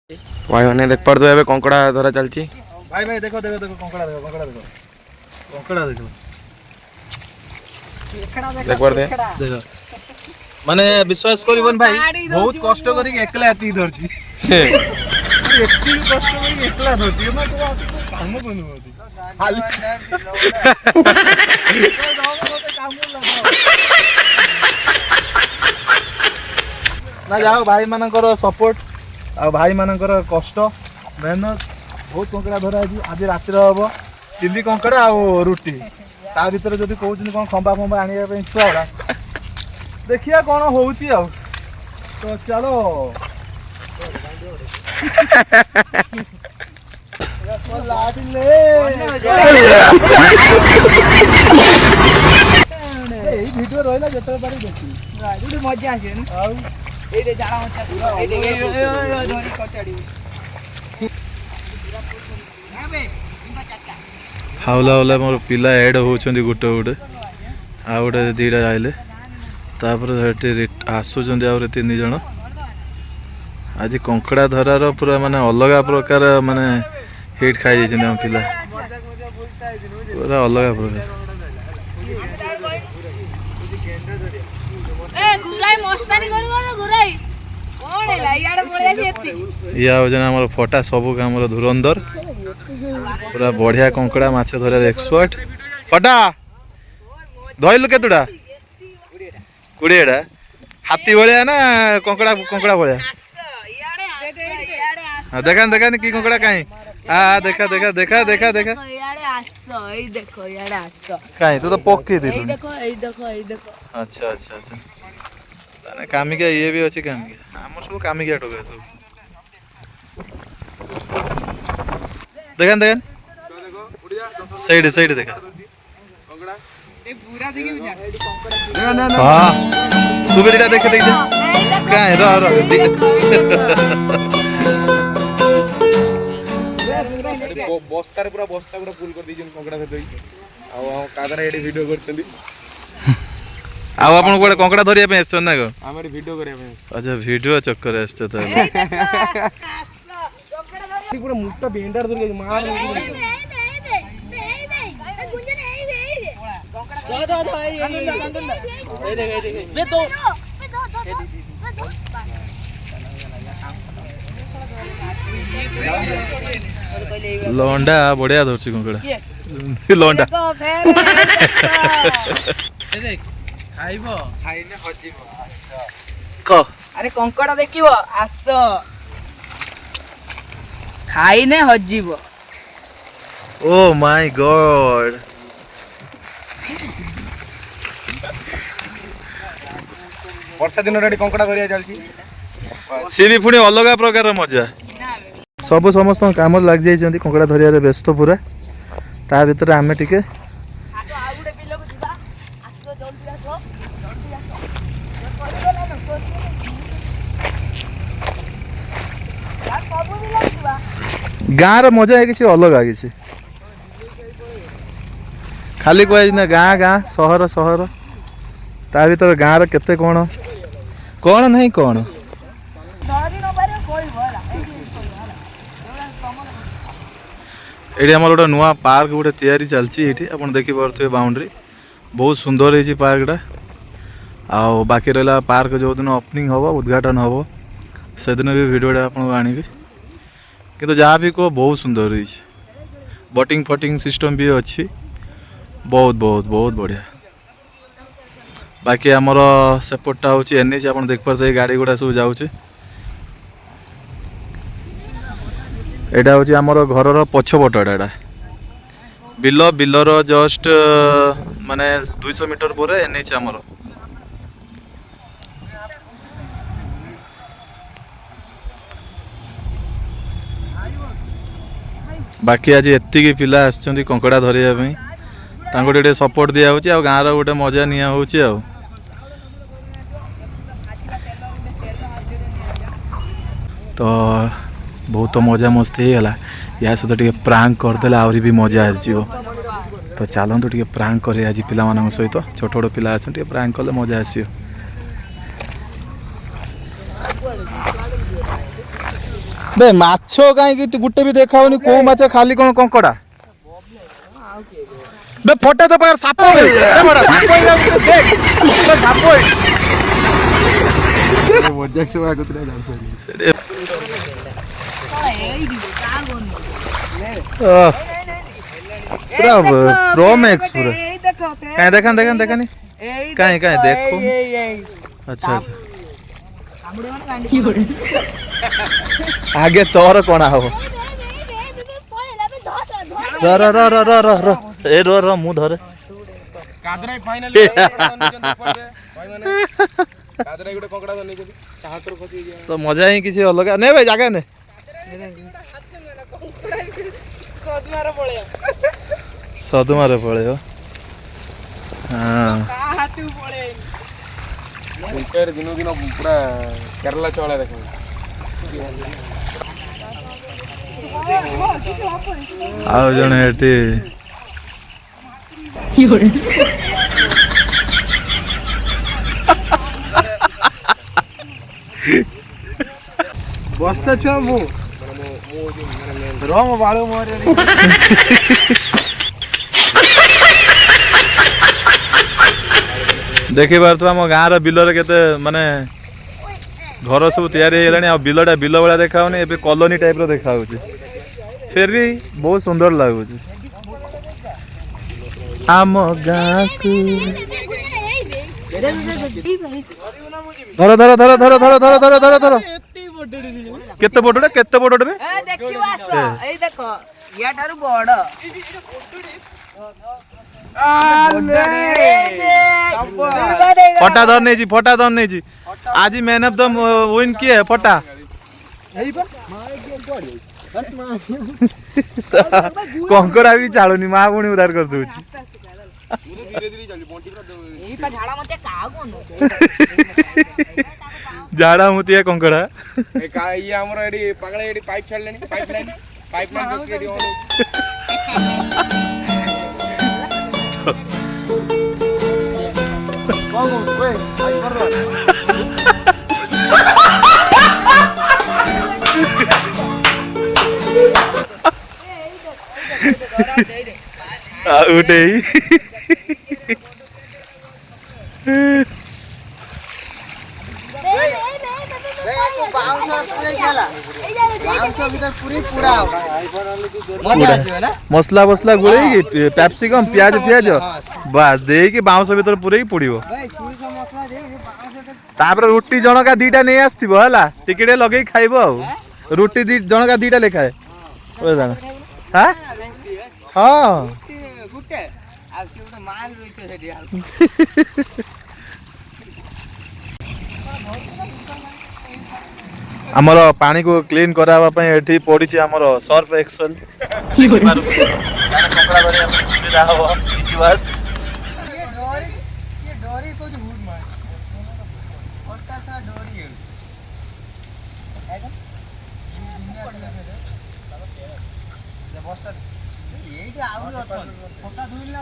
भाई मैंने देख पड़ दो कंकड़ा धरा चलती। भाई भाई देखो देखो देखो कंकड़ा देखो कंकड़ा देखो कंकड़ा देखो देख पड़ दे देखो माने विश्वास करबन भाई बहुत कष्ट करी एकला एती धरची एती कष्ट करी एकला धरची मैं तो काम बनोती खाली ना जाओ भाई मानकर सपोर्ट आ भाई मानकर कष्ट मेहनत बहुत कंकड़ा धरा आज राति हम चिल्ली कंकड़ा आ रुटी ता भीतर जब कहते कौन खंबा फंबा आने छुआ देखिए कौन हो तो चलो भिडियो रहा जो पारे देखी मजा आसे हावला हावला मोर पिला एड होउछंदी गुटे गुटे आ गुटे दीटा आइले तापर हेटी आसुचंदी आउरे 3 जण आज कंकड़ा धरार पूरा माने अलग प्रकार माने हिट खाई जाइछन हम पिला पूरा अलग प्रकार या हमारे फटा सबू काम धुरंधर पूरा बढ़िया कंकड़ा माछ धरार एक्सपर्ट फटा धरलु केतुटा 20टा हाथी भाया ना कंकड़ा कंकड़ा भाया देखा देखा कि कंकड़ा कहीं देखा देखा देखा देखा देखा कहीं तू तो पक्की थी अच्छा अच्छा अच्छा कामिका ये भी अच्छी कामिका आम सब कामिका टोका सब देखा देखा सैड सैड देखा हाँ तू भी दिखा देखे देख कहीं बस्तार पूरा बस्ता पूरा फुल कर दीजिए कंकड़ा सहित आ कादरा एडी वीडियो करछंदी आ आपण कोडे कंकड़ा धरिया पे आछन ना को हमर वीडियो करे पे अच्छा वीडियो चक्कर आछते त पूरा मुट्टा बेंडर धर के मार लौंडा बढ़िया धरछि कंकड़ा लौंडा खाइबो खाइने हजिबो क अरे कंकड़ा देखिबो आस खाइने हजिबो ओ माय गॉड वर्षा दिन रेडी कंकड़ा धरिया चलची सी भी पुणी अलग प्रकार मजा सब समस्त काम लग जाइछंती कंकड़ा धरिया रे व्यस्त पूरा ता भीतर आमे टिके गाँव मजा है किसी अलग किसी खाली कह ना गाँ गाँ सहर सहर ता भीतर गाँव केते कौन कौन नहीं कौन ये आम गोटे नुआ पार्क गोटे तैयारी चलती ये आप देखिपे बाउंड्री बहुत सुंदर है पार्कटा आउ बाकी रहा पार्क जो दिन ओपनिंग हम उद्घाटन हम से दिन भी भिडियोटा आपको आनिबी किंतु जहाँ भी कह बहुत सुंदर रही बोटिंग फटिंग सिस्टम भी अच्छी बहुत बहुत बहुत बढ़िया बाकी आमर सेपटा हूँ एनएच आप देखिए गाड़ी गुड़ा सब जाऊँचे एटा हूँ आमर घर पछपटा एटा बिल बिलर जस्ट माने 200 मीटर पर एनएच आमर बाकी आज एतिकी पिला आछंती कंकड़ा धरिया पे सपोर्ट दिया होची आ गाँव गोटे मजा निया होची आ तो बहुत मजा मस्ती होगा या सहित टे प्रांक करदे आहरी भी मजा आसो तो चलतु टे प्रांक करे आज पिला सहित छोट छोट पिला अच्छा प्रांक कले मजा आसो बे माछ कहीं गुटे भी देखाऊनी को माछ खाली कौन कंकड़ा बे फटे तो पर साप बे बड़ा साप देख साप मजाक से बात करते हैं पूरा प्रो मैक्स पूरा कहीं देखन देखन देखन कहीं कहीं देखो अच्छा अच्छा आगे तोर कौन हो र र र र र र ए रो रो मु धरे कादराई फाइनली कादराई गुटे कंकड़ा नहीं जदी हाथ फसी गया तो मजा ही किसी अलग ने भाई जागा ने सदमारे पड़े हो हां हाथू पड़े उनकर दिनो दिनो पूरा केरला चले देखो आओ जने एटी बस्ता छुआ मु रम बाळो मोरे देखि पारथु आम गाँव बिलर केते माने घर सब तैयारी हेलानी आ बिलटा बिल वाला देखाउनी एबे कॉलोनी टाइप रो देखाउची फिर भी बहुत सुंदर लागुची आम गाँ को धर धर धर धर धर धर धर धर धर केते बडडे बे ए देखियो आस एई देखो या ठारू बड़ फटा धर नहीं जी आज मैन ऑफ द विन किए है फटा कंकड़ा भी चालुनी माँ पुणी उधार कर दूची झाड़ा मुती है कंकड़ा ये हमर एडी पगला एडी पाइप छाड़लेनी पाइपलाइन जो एडी ऑन कौन ओए आई कर रहा उठे मसला बसला गुड़े पैप्सिकम प्याज प्याज बास दे कि बाउंस भीतर पूरे पुड़ो तापर रुटी जनका दीटा नहीं आसथिबो हला टिकेटे लगे खाइबो आ रुटी दी जनका दीटा लेखाए ओए हां हां गुटे आ से माल रोइछे सेडी आमर पानी को क्लीन करावा पई एठी पड़ी आमर सर्फ एक्सेल कपड़ा धरिया पई सुविधा हो इजी बस ये डोरी तो जो भूत मार छोटा सा डोरी है आएगा बस्ता ये आउरी छोटा धुइल ना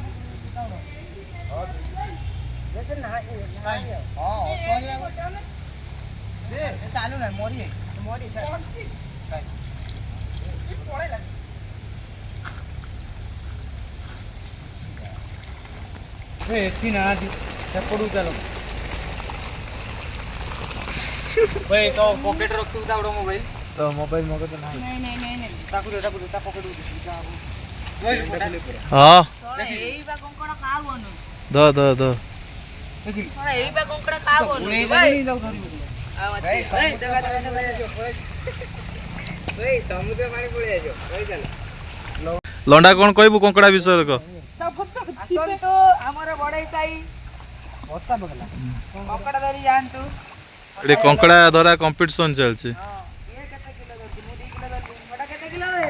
जैसे ना हां से चालू ना मोरी एती ना पड़ू चलो भाई तो पॉकेट रख तू दावड़ो मोबाइल तो मोबाइल मगे तो नहीं नहीं ताकू दे ता पॉकेट हां एई बा कंकड़ा खावनो द सोना एई बा कंकड़ा खावनो नहीं जाऊ धरी समुद्र पानी पड़े जाओ लंडा कौन कहबू कंकड़ा विषय को आसंतु हमर बड़ाई साई बस्ता बगला कंकड़ा धरी जानतु एडी कंकड़ा धरा कंपटीशन चलछि ये केते किलो धरती मु 2 किलो धरती बड़ा केते किलो है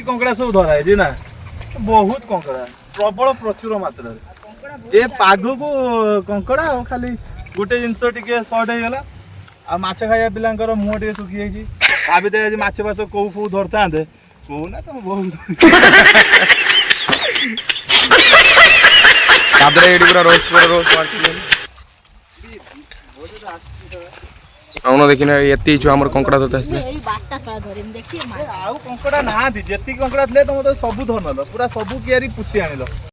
कंकड़ा सब धरा है जी ना बहुत कंकड़ा प्रबल प्रचुर मात्रा ए पाग को कंकड़ा खाली गोटे जिनस टिके शॉर्ट हो गला आ माछ खाया पिलांकर मुह टिके सुखी जाइछि आ भीतर आज माछ बास को फू धरता को ना तुम बहुत कादरे एडी पूरा रोस्ट मारती ଆଉନ ଦେଖିନା ଏତେ ଛୁଆ ଆମର କଙ୍କଡ଼ା ଧରତେ ଆସିଲେ। ଏଇ ବାଟା ସଳା ଧରିମି ଦେଖି ଆଉ କଙ୍କଡ଼ା ନାହାନ୍ତି, ଯେତିକି କଙ୍କଡ଼ା ଥିଲେ ତମେ ତ ସବୁ ଧରିନେଲ, ପୁରା ସବୁ କିଆରି ପୁଛି ଆଣିଲ।